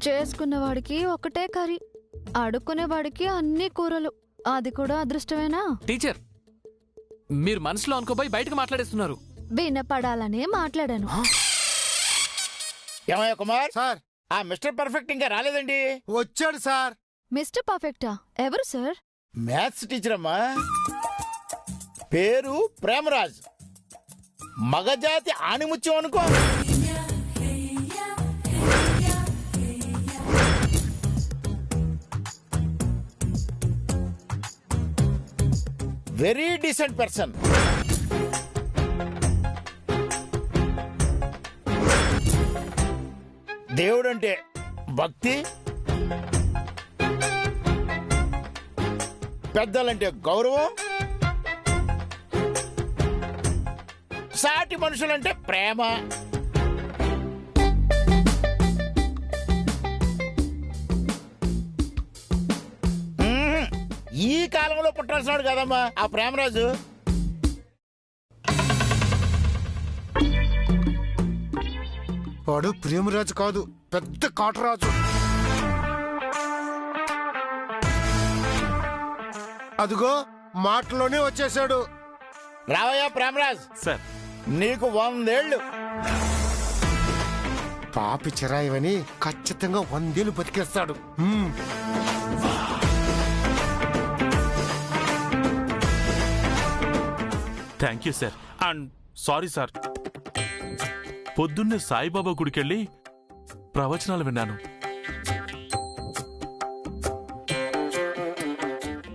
చేసుకున్నవాడికి ఒకటే కర్రీ, అడుక్కునేవాడికి అన్ని కూరలు. అది కూడా అదృష్టమేనా? టీచర్, మీరు మనసులో అనుకోబోయి బయటకు మాట్లాడేస్తున్నారు. వినపడాలనే మాట్లాడాను. ఏమయ్య కుమార్ సార్, ఆ మిస్టర్ పర్ఫెక్ట్ ఇంకా రాలేదండి. వచ్చాడు సార్. మిస్టర్ పర్ఫెక్టా? ఎవరు సార్? మ్యాథ్స్ టీచర్ అమ్మా, పేరు ప్రేమరాజ్. మగజాతి ఆణిముత్యం అనుకో. Very decent person. దేవుడంటే భక్తి, పెద్దలంటే గౌరవం, సాటి మనుషులంటే ప్రేమ. ఈ కాలంలో పుట్టాల్సినాడు కదమ్మా ఆ ప్రేమరాజు. వాడు ప్రేమరాజు కాదు, పెద్ద కాటరాజు. అదిగో మాటలోనే వచ్చేసాడు. రావయ్యా ప్రేమరాజ్. సార్, నీకు 100 ఏళ్ళు. పాపి చిరాయివని ఖచ్చితంగా 100 ఏళ్ళు బతికేస్తాడు. Thank you sir. And sorry sir, పొద్దున్నే సాయిబాబా గుడికెళ్ళి ప్రవచనాలు విన్నాను.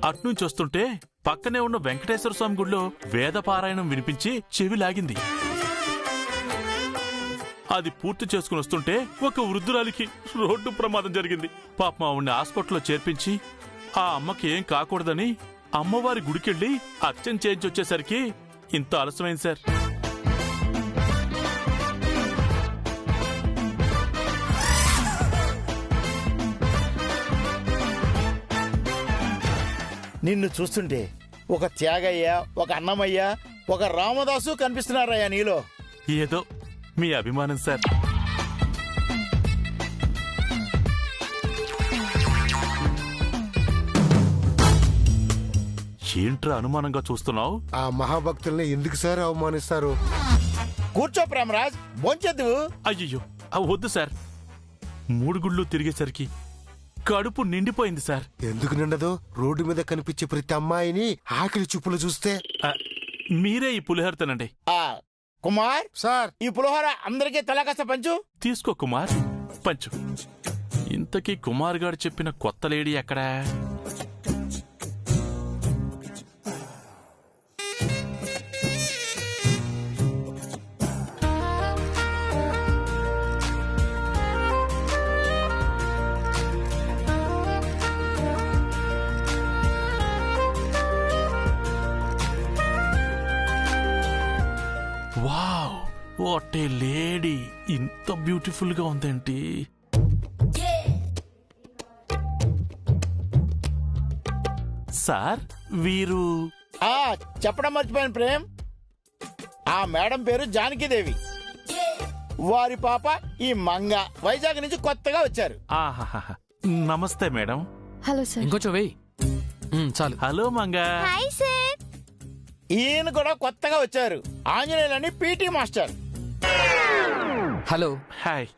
అట్నుంచి వస్తుంటే పక్కనే ఉన్న వెంకటేశ్వర స్వామి గుడిలో వేదపారాయణం వినిపించి చెవి లాగింది. అది పూర్తి చేసుకుని వస్తుంటే ఒక వృద్ధురాలికి రోడ్డు ప్రమాదం జరిగింది. పాపం ఆవిడ్ని హాస్పిటల్లో చేర్పించి ఆ అమ్మకి ఏం కాకూడదని అమ్మవారి గుడికెళ్ళి అర్చన చేయించి వచ్చేసరికి ఇంత ఆలస్యమైంది సార్. నిన్ను చూస్తుంటే ఒక త్యాగయ్య, ఒక అన్నమయ్య, ఒక రామదాసు కనిపిస్తున్నారయ్యా నీలో. ఏదో మీ అభిమానం సార్. ఏంట్రా అనుమానంగా చూస్తున్నావు? ఆ మహాభక్తుల్ని ఎందుకు సార్ అవమానిస్తారు? కూర్చో ప్రేమరాజ్, భోంచేద్దువు. అయ్యయ్యో, వద్దు సార్. 3 గుళ్ళు తిరిగేసరికి కడుపు నిండిపోయింది సార్. ఎందుకు నిండదు? రోడ్డు మీద కనిపించే ప్రతి అమ్మాయిని ఆకలి చూపులు చూస్తే. మీరే ఈ పులిహోర తినండి. కుమార్ సార్, ఈ పులిహోర అందరికీ తలకాస్త పంచు. తీసుకో కుమార్, పంచు. ఇంతకీ కుమార్ గారు చెప్పిన కొత్త లేడీ ఎక్కడా? Wow, what a lady! ఇంత బ్యూటిఫుల్ గా ఉందేంటి? సార్, వీరు చెప్పడం మర్చిపోయాను ప్రేమ్. ఆ మేడం పేరు జానకీదేవి. వారి పాప ఈ మంగ వైజాగ్ నుంచి కొత్తగా వచ్చారు. ఆహాహా, నమస్తే మేడం. Hello sir. ఇంకొంచెం వెయ్యి. చాలు. హలో మంగా. Hi sir. ఈయన కూడా కొత్తగా వచ్చారు, ఆంజనేయులని పీటీ మాస్టర్. హలో. హాయ్.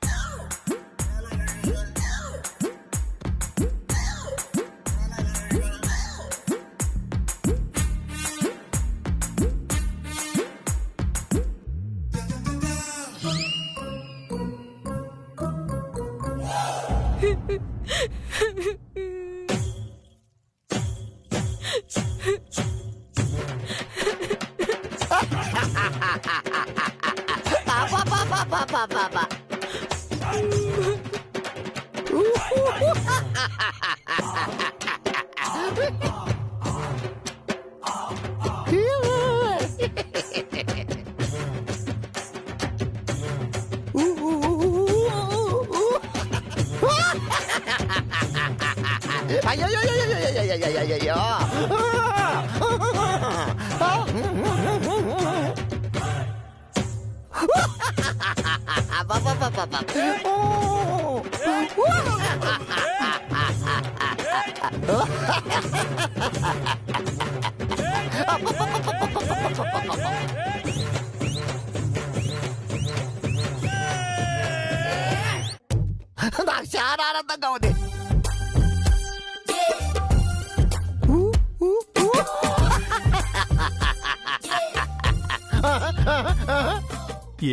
అయ్యో నాకు చాలా ఆనందంగా ఉంది.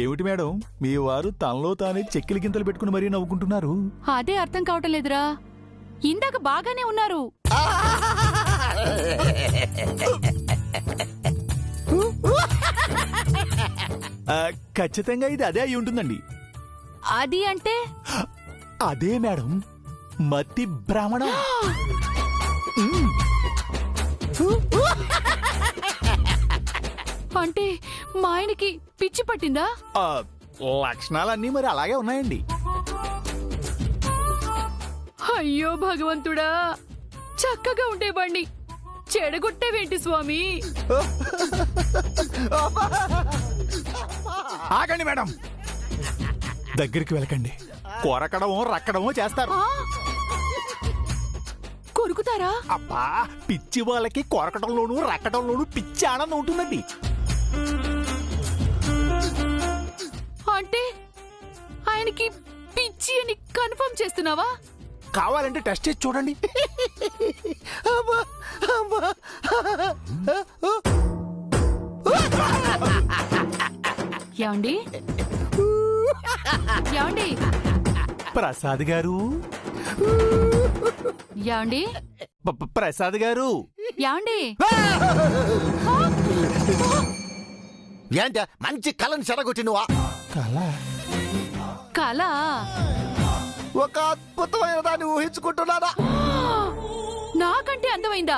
ఏమిటి మేడం, మీ వారు తనలో తానే చెక్కిలి గింతలు పెట్టుకుని మరీ నవ్వుకుంటున్నారు? అదే అర్థం కావటం లేదురా. ఇందాక బాగానే ఉన్నారు. ఖచ్చితంగా ఇది అదే అయి ఉంటుందండి. అది అంటే అదే మేడం, మతి భ్రమణం. అంటే మా ఆయనకి పిచ్చి పట్టిందా? లక్షణాలన్నీ మరి అలాగే ఉన్నాయండి. అయ్యో భగవంతుడా, చక్కగా ఉండేవాణ్ణి చెడగొట్టేవేంటి స్వామి? ఆగండి మేడం, దగ్గరికి వెళ్ళకండి. కొరకడమో రక్కడమో చేస్తారు. కొరుకుతారా? అబ్బా, పిచ్చి వాళ్ళకి కొరకడంలోనూ రక్కడంలోనూ పిచ్చి ఆనందం ఉంటుందండి. అంటే ఆయనకి పిచ్చి అని కన్ఫర్మ్ చేస్తున్నావా? కావాలంటే టెస్ట్ చేసి చూడండి. ఏమండి ఏమండి ప్రసాద్ గారు, ఏమండి ప్రసాద్ గారు, ఏమండి ఏంట మంచి కళను చెడగొట్టి నువ్వా? కళ ఒక అద్భుతమైన దాన్ని ఊహించుకుంటున్నారా? నాకంటే అందమైందా?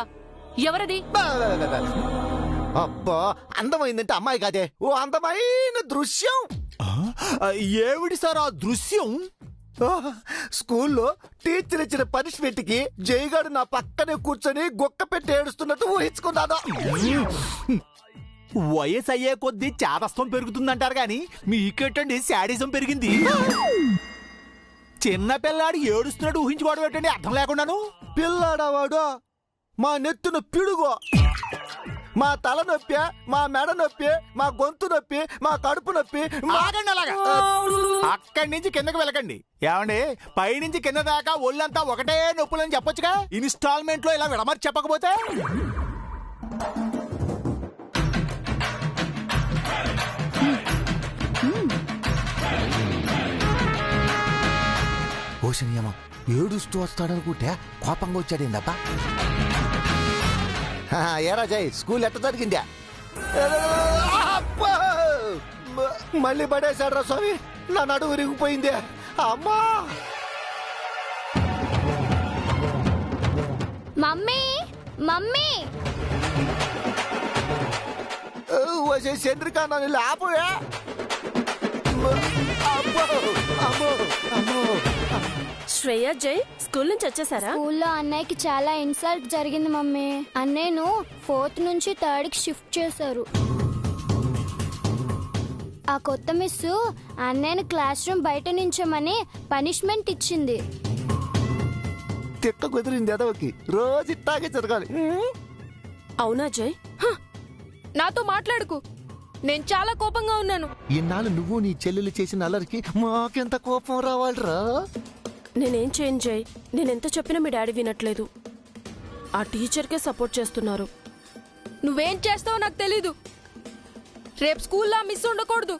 ఎవరది? అబ్బా, అందమైందంటే అమ్మాయి కాదే, ఓ అందమైన దృశ్యం. ఏమిటి సార్ ఆ దృశ్యం? స్కూల్లో టీచర్ ఇచ్చిన పనిష్మెంట్ కి జైగాడు నా పక్కనే కూర్చొని గుక్క పెట్టి ఏడుస్తున్నట్టు ఊహించుకున్నాను. వయసు అయ్యే కొద్దీ చాదస్తం పెరుగుతుందంటారు గాని మీకేటండి శాడిజం పెరిగింది? చిన్న పిల్లాడు ఏడుస్తున్నాడు ఊహించుకోవడం ఏంటండి అర్థం లేకుండాను? పిల్లాడవాడు మా నెత్తున పిడుగు, మా తల నొప్పి, మా మెడ నొప్పి, మా గొంతు నొప్పి, మా కడుపు నొప్పి. ఆగండి అలాగా. అక్కడి నుంచి కిందకి వెళ్ళకండి. ఏమండి, పైనుంచి కింద దాకా ఒళ్ళంతా ఒకటే నొప్పులని చెప్పొచ్చుగా? ఇన్స్టాల్మెంట్ లో ఇలా విడమర్చి చెప్పకపోతే? ఓషనియమ్మ ఏడుస్తూ వస్తాడనుకుంటే కోపంగా వచ్చాడేందబ్బా? ఏరా జై, స్కూల్ ఎట్ట జరిగిందా? అబ్బా! మళ్ళీ పడేశాడు రా స్వామి, నా నడుము విరిగిపోయింది. అమ్మా! మమ్మీ మమ్మీ వచ్చే చంద్రిక నన్ను లేపవే. అమ్మో అమ్మో అమ్మో! శ్రేయ, జై స్కూల్ నుంచి వచ్చేసారా? స్కూల్లో అన్నయ్యకి చాలా ఇన్సల్ట్ జరిగింది మమ్మీ. అన్నయ్యను 4th నుంచి 3rd కి షిఫ్ట్ చేశారు. ఆ కొత్త మిస్ అన్నయ్యను క్లాస్ రూమ్ బయట నించోమని పనిష్మెంట్ ఇచ్చింది. తిక్క కుదిరింది ఎదవకి, రోజు ఇట్టాగే జరగాలి. అవునా జై? నాతో మాట్లాడుకు, నేను చాలా కోపంగా ఉన్నాను. ఇన్నాళ్ళు నువ్వు నీ చెల్లెలు చేసిన అల్లరికి మాకెంత కోపం రావాలిరా? నేనేం చేయను జై, నేనెంత చెప్పినా మీ డాడీ వినట్లేదు. ఆ టీచర్కే సపోర్ట్ చేస్తున్నారు. నువ్వేం చేస్తావో నాకు తెలీదు. రేపు స్కూల్లో మిస్ ఉండకూడదు.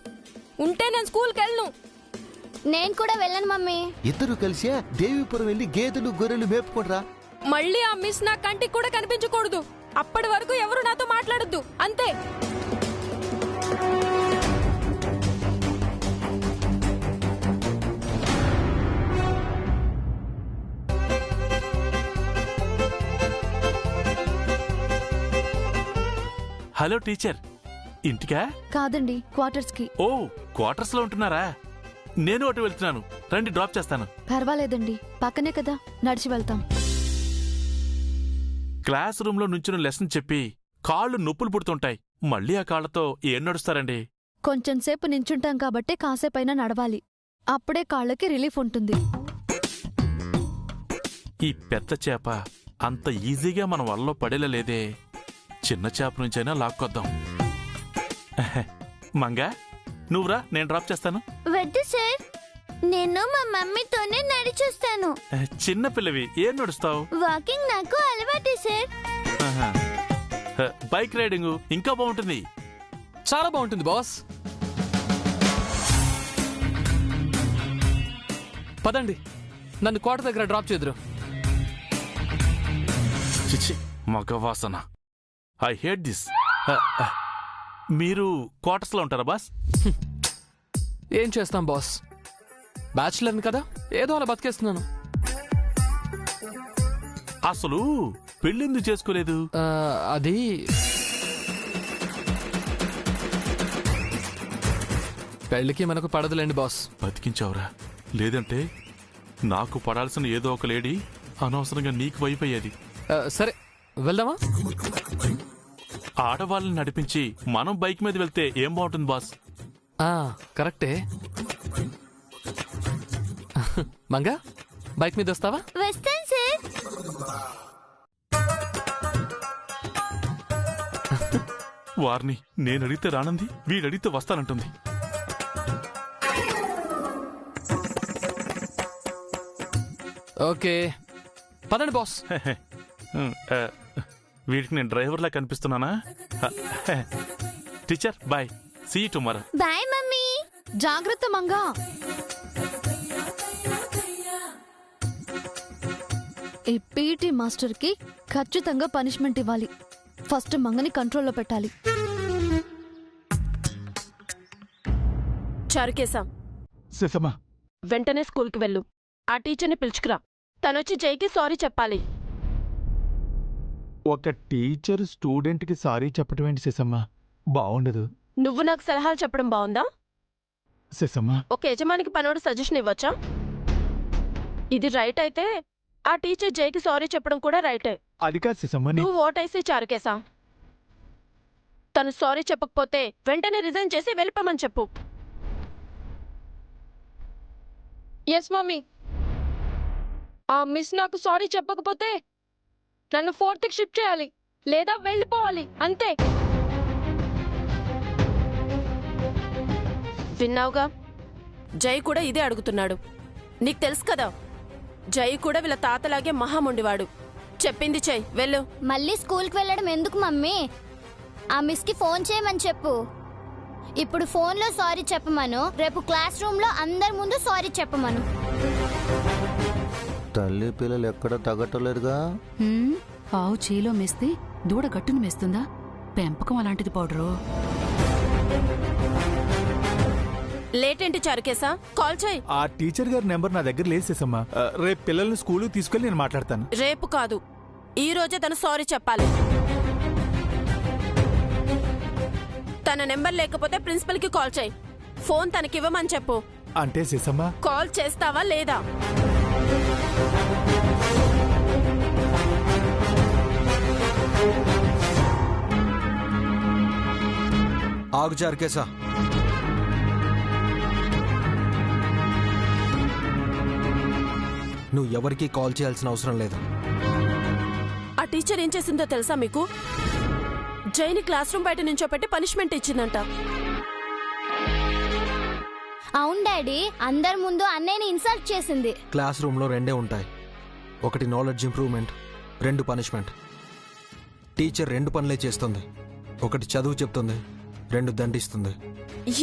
ఉంటే నేను స్కూల్కి వెళ్ళను. నేను కూడా వెళ్ళను మమ్మీ. ఇద్దరు కలిసి దేవీపురం వెళ్ళి గేదెలు గొర్రెలు మేపుకుంటారా. మళ్ళీ ఆ మిస్ నా కంటికి కూడా కనిపించకూడదు. అప్పటి వరకు ఎవరు నాతో మాట్లాడొద్దు, అంతే. హలో టీచర్, ఇంటికా? కాదండి, క్వార్టర్స్ కి. ఓ, క్వార్టర్స్ లో ఉంటున్నారా? నేను అటు వెళ్తున్నాను, రండి డ్రాప్ చేస్తాను. పర్వాలేదండి, పక్కనే కదా, నడిచి వెళ్తాం. క్లాస్ రూమ్ లో నుంచిన లెసన్ చెప్పి కాళ్ళు నొప్పులు పుడుతుంటాయి. మళ్ళీ ఆ కాళ్లతో ఏం నడుస్తారండి? కొంచెం సేపు నించుంటాం కాబట్టి కాసేపైనా నడవాలి. అప్పుడే కాళ్ళకి రిలీఫ్ ఉంటుంది. ఈ పెద్ద చేప అంత ఈజీగా మన వల్ల పడేలేదే. చిన్న చేప నుంచైనా లాక్కొద్దాం. మంగా, నువ్వురా, నేను డ్రాప్ చేస్తాను. వద్దు సార్, నేను మా మమ్మీతోనే నడిచొస్తాను. చిన్న పిల్లవి, ఏం నడుస్తావు? వాకింగ్ నాకు అలవాటు సార్. బైక్ రైడింగ్ ఇంకా బాగుంటుంది. చాలా బాగుంటుంది బాస్. పదండి, నన్ను కోట దగ్గర డ్రాప్ చేదురు. చిచి, మగ వాసన. I hate this. మీరు క్వార్టర్స్ లో ఉంటారా బాస్? ఏం చేస్తాం బాస్, బ్యాచులర్ని కదా, ఏదో అలా బతికేస్తున్నాను. అసలు పెళ్ళెందుకు చేసుకోలేదు? అది పెళ్ళికి మనకు పడదులేండి బాస్. బతికించావురా, లేదంటే నాకు పడాల్సిన ఏదో ఒక లేడీ అనవసరంగా నీకు వైపోయేది. సరే వెళ్దామా? ఆడవాళ్ళని నడిపించి మనం బైక్ మీద వెళ్తే ఏం బాగుంటుంది బాస్? కరెక్టే. మంగా, బైక్ మీద వస్తావా? వస్తాను సార్. వారిని నేను అడిగితే రానంది, వీడడిగితే వస్తానంటుంది. ఓకే పదండి బాస్. వీడికి నేను డ్రైవర్లా కనిపిస్తున్నానా? Teacher bye, see you tomorrow. Bye mummy. జాగ్రత్త మంగా. ఈ పీటీ మాస్టర్ కి ఖచ్చితంగా పనిష్మెంట్ ఇవ్వాలి. ఫస్ట్ మంగని కంట్రోల్లో పెట్టాలి. చారుకేశా, సుసమ్మా, వెంటనే స్కూల్కి వెళ్ళు. ఆ టీచర్ని పిలుచుకురా. తనొచ్చి జైకి సారీ చెప్పాలి. ఒక టీచర్ స్టూడెంట్కి సారీ చెప్పడం ఏంటి సుసమ్మా? బాగుండదు. నువ్వు నాకు సలహాలు చెప్పడం బాగుందా? సుసమ్మా, ఒక యజమానికి పనోడు సజెషన్ ఇవ్వచ్చా? ఇది రైట్ అయితే ఆ టీచర్ జైకి సారీ చెప్పడం కూడా రైటే. అది కాదు సుసమ్మా. నువ్వు ఓటైసి చారుకేశా. తను సారీ చెప్పకపోతే వెంటనే రిజైన్ చేసి వెళ్ళిపోమని చెప్పు. Yes mummy. ఆ మిస్ నాకు సారీ చెప్పకపోతే నన్ను 4th షిఫ్ట్ చేయాలి, లేదా వెళ్ళిపోవాలి, అంతే. విన్నావుగా, జై కూడా ఇదే అడుగుతున్నాడు. నీకు తెలుసు కదా, జై కూడా వీళ్ళ తాతలాగే మహాముండివాడు. చెప్పింది చెయ్, వెళ్ళు. మళ్ళీ స్కూల్కి వెళ్ళడం ఎందుకు మమ్మీ? ఆ మిస్కి ఫోన్ చేయమని చెప్పు. ఇప్పుడు ఫోన్లో సారీ చెప్పమను, రేపు క్లాస్ రూమ్లో అందరి ముందు సారీ చెప్పమను. తల్లి పిల్లలు ఎక్కడ తగ్గటలేదుగా. ఆవు చేలో మేస్తే దూడ గట్టును మేస్తుందా? పెంపకం అలాంటిది పౌడరు. లేటేంటి చారుకేశా, కాల్ చేయి. ఆ టీచర్ గారి నెంబర్ నా దగ్గర లేదు సుసమ్మా. రేపు పిల్లల్ని స్కూల్కి తీసుకెళ్ళి నేను మాట్లాడతాను. రేపు కాదు, ఈ రోజే తను సారీ చెప్పాలి. తన నెంబర్ లేకపోతే ప్రిన్సిపల్కి కాల్ చేయి. ఫోన్ తనకివ్వమని చెప్పు. అంటే సుసమ్మా, కాల్ చేస్తావా లేదా? ఆగు చారుకేశా. నువ్వు ఎవరికీ కాల్ చేయాల్సిన అవసరం లేదు. ఆ టీచర్ ఏం చేసిందో తెలుసా మీకు? జైని క్లాస్ రూమ్ బయట నుంచోపెట్టి పనిష్మెంట్ ఇచ్చిందంట. అవును డాడీ, అందరి ముందు అన్నయ్యని ఇన్సల్ట్ చేసింది. క్లాస్ రూమ్లో 2 ఉంటాయి. ఒకటి నాలెడ్జ్ ఇంప్రూవ్మెంట్, 2 పనిష్మెంట్. టీచర్ 2 పనులే చేస్తుంది. ఒకటి చదువు చెప్తుంది, 2 దండిస్తుంది.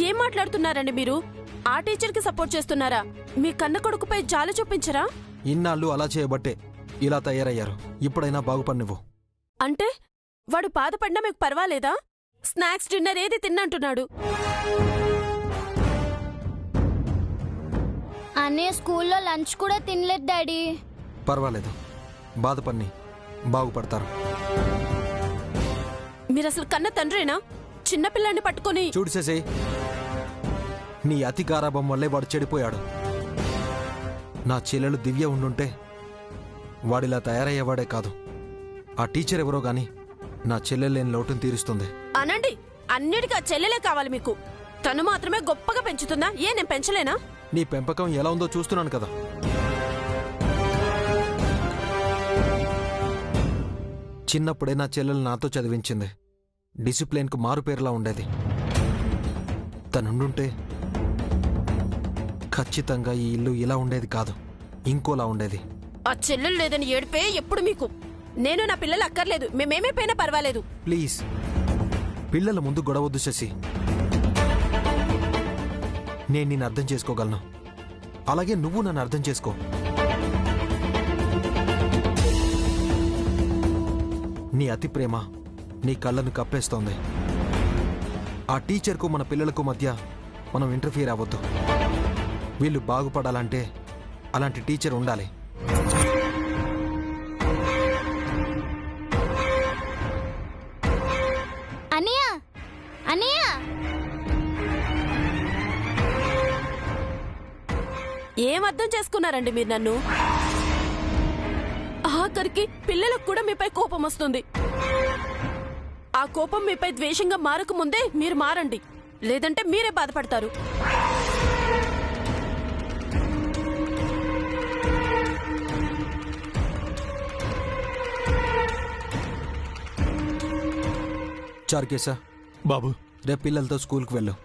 ఏం మాట్లాడుతున్నారండి మీరు? ఆ టీచర్కి సపోర్ట్ చేస్తున్నారా? మీ కన్న కొడుకుపై జాలి చూపించరా? ఇన్నాళ్ళు అలా చేయబట్టే ఇలా తయారయ్యారు. ఇప్పుడైనా బాగుపడినివ్వు. అంటే వాడు బాధపడినా మీకు పర్వాలేదా? స్నాక్స్ డిన్నర్ ఏది తిన్నంటున్నాడు. అన్నయ్య స్కూల్లో లంచ్ కూడా తినలేదు డాడీ. పర్వాలేదు, బాధపడిని బాగుపడతారు. మీరసలు కన్న తండ్రేనా? చిన్నపిల్లాన్ని పట్టుకొని చూడుసేసే, నీ అతి గారాభం వల్లే వాడు చెడిపోయాడు. నా చెల్లెలు దివ్య ఉండుంటే వాడిలా తయారయ్యేవాడే కాదు. ఆ టీచర్ ఎవరో గాని నా చెల్లెలు లేని లోటును తీరుస్తుంది. అనండి, అన్నిటికీ ఆ చెల్లెలే కావాలి మీకు. తను మాత్రమే గొప్పగా పెంచుతుందా? నేను పెంచలేనా? నీ పెంపకం ఎలా ఉందో చూస్తున్నాను కదా. చిన్నప్పుడే నా చెల్లెలు నాతో చదివించింది. డిసిప్లిన్కు మారుపేరులా ఉండేది. తనుండుంటే ఖచ్చితంగా ఈ ఇల్లు ఇలా ఉండేది కాదు, ఇంకోలా ఉండేది. ఆ చెల్లెలు లేదని ఏడిపే ఎప్పుడు మీకు. నేను నా పిల్లలు అక్కర్లేదు, మేమేమైపోయినా పర్వాలేదు. ప్లీజ్, పిల్లల ముందు గొడవద్దు శశి. నేను నిన్ను అర్థం చేసుకోగలను, అలాగే నువ్వు నన్ను అర్థం చేసుకో. నీ అతి ప్రేమ నీ కళ్ళను కప్పేస్తోంది. ఆ టీచర్కు మన పిల్లలకు మధ్య మనం ఇంటర్ఫియర్ అవ్వద్దు. వీళ్ళు బాగుపడాలంటే అలాంటి టీచర్ ఉండాలి. అనియా అనియా, ఏం అర్థం చేసుకున్నారండి మీరు నన్ను? ఆఖరికి పిల్లలకు కూడా మీపై కోపం వస్తుంది. ఆ కోపం మీపై ద్వేషంగా మారకముందే మీరు మారండి, లేదంటే మీరే బాధపడతారు. చారుకేశా బాబు, రేపు పిల్లలతో స్కూల్కి వెళ్ళు.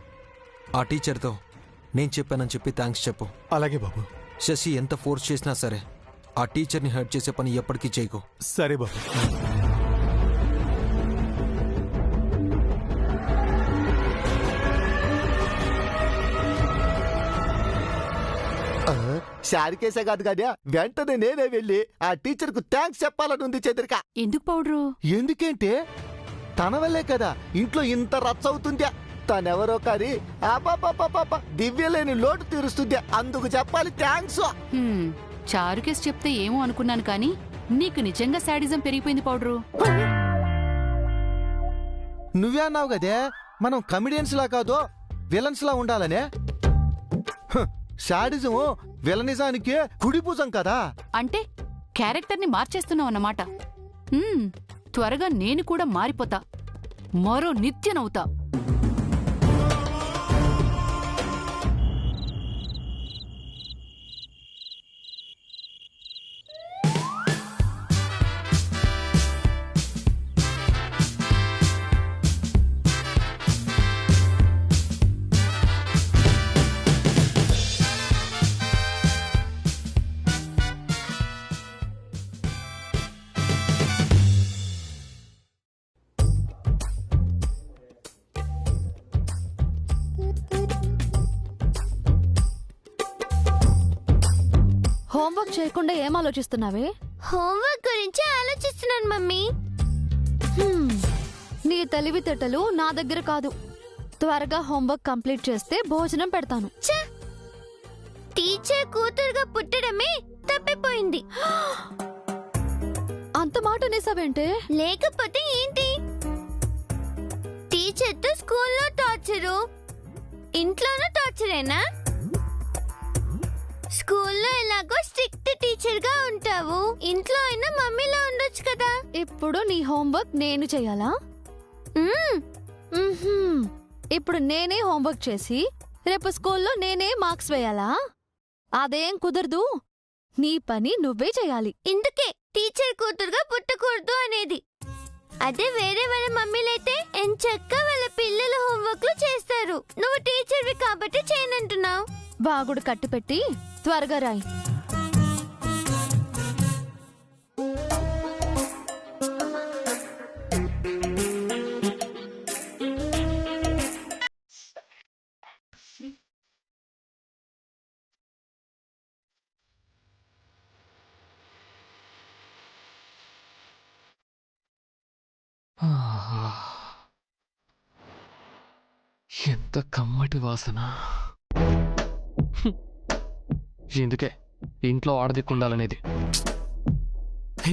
ఆ టీచర్తో నేను చెప్పానని చెప్పి థ్యాంక్స్ చెప్పు. అలాగే బాబు. శశి ఎంత ఫోర్స్ చేసినా సరే ఆ టీచర్ని హర్ట్ చేసే పని ఎప్పటికీ చేయకు. సరే బాబు. శారికేసే కాదు కదా, వెంటనే నేనే వెళ్ళి ఆ టీచర్కు థ్యాంక్స్ చెప్పాలని ఉంది చంద్రిక. ఎందుకు పౌడరు? ఎందుకంటే తన వల్లే కదా ఇంట్లో ఇంత రచ్చ అవుతుందా. తనెవరో కానీ ఆపాపాపాప దివ్యలేని లోటు తీరుస్తుంది, అందుకు చెప్పాలి థ్యాంక్స్. చారుకేసి చెప్తే ఏమో అనుకున్నాను కానీ నీకు నిజంగా శాడిజం పెరిగిపోయింది పౌడరు. నువ్వే అన్నావు కదే మనం కమిడియన్స్ లా కాదు విలన్స్ లా ఉండాలనే. శాడిజం విలనిజానికి కుడిభుజం కదా. అంటే క్యారెక్టర్ని మార్చేస్తున్నావు అన్నమాట. త్వరగా నేను కూడా మారిపోతా, మరో నిత్యనవుతా. హోంవర్క్ చేయకుండా ఏం ఆలోచిస్తున్నావే? హోంవర్క్ గురించి ఆలోచిస్తున్నాను మమ్మీ. నీ తెలివితేటలు నా దగ్గర కాదు. త్వరగా హోంవర్క్ కంప్లీట్ చేస్తే భోజనం పెడతాను. టీచర్ కూతురుగా పుట్టడమే తప్పిపోయింది. అంత మాట అనేసావేంటే? లేకపోతే ఏంటి? టీచర్తో స్కూల్లో టార్చరు, ఇంట్లోనూ టార్చరేనా? స్కూల్లో ఎలాగో స్ట్రిక్ట్ టీచర్ గా ఉంటావు, ఇంట్లో అయినా మమ్మీలా ఉండొచ్చు కదా. ఇప్పుడు నీ హోంవర్క్ నేను చెయ్యాలా? ఇప్పుడు నేనే హోంవర్క్ చేసి రేపు స్కూల్లో నేనే మార్క్స్ వేయాలా? అదేం కుదరదు. నీ పని నువ్వే చేయాలి. ఇందుకే టీచర్ కూతురుగా పుట్టకూడదు అనేది. అదే వేరే వాళ్ళ మమ్మీలైతే ఎంచక్కా వాళ్ళ పిల్లల హోంవర్క్లు చేస్తారు. నువ్వు టీచర్వి కాబట్టి చేయనంటున్నావు. బాగుడు కట్టిపెట్టి త్వరగా రాయి. ఎంత కమ్మటి వాసన. ఎందుకే ఇంట్లో ఆడదిక్కుండాలనేది.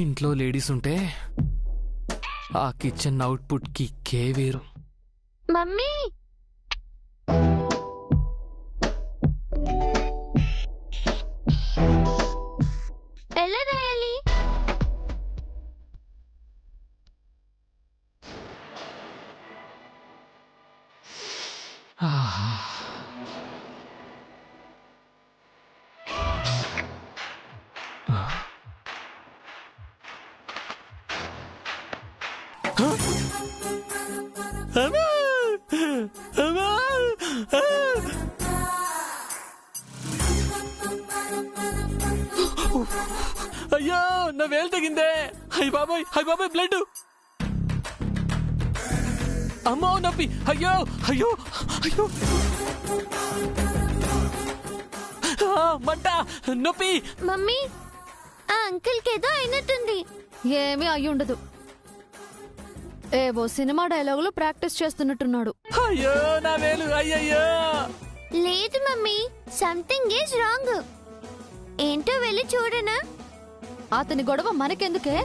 ఇంట్లో లేడీస్ ఉంటే ఆ కిచెన్ అవుట్పుట్ కి కే వేరు. మమ్మీ ఎలా రాయాలి? అమ్మా! అమ్మా! అయ్యో నా వేలు తెగిందే. అయ్య బాబాయ్ బ్లడ్. అమ్మో నొప్పి. అయ్యో అయ్యో అయ్యో మంట, నొప్పి. మమ్మీ ఆ అంకుల్కి ఏదో అయినట్టుంది. ఏమీ అయ్యుండదు. ఏవో సినిమా డైలాగులు ప్రాక్టీస్ చేస్తున్నట్టున్నాడు. అయ్యో నా వేలు. అయ్యయ్యో. లేదు మమ్మీ, సంథింగ్ ఈజ్ రాంగ్. ఏంటో వెళ్ళి చూడనా? అతని గొడవ మనకెందుకే?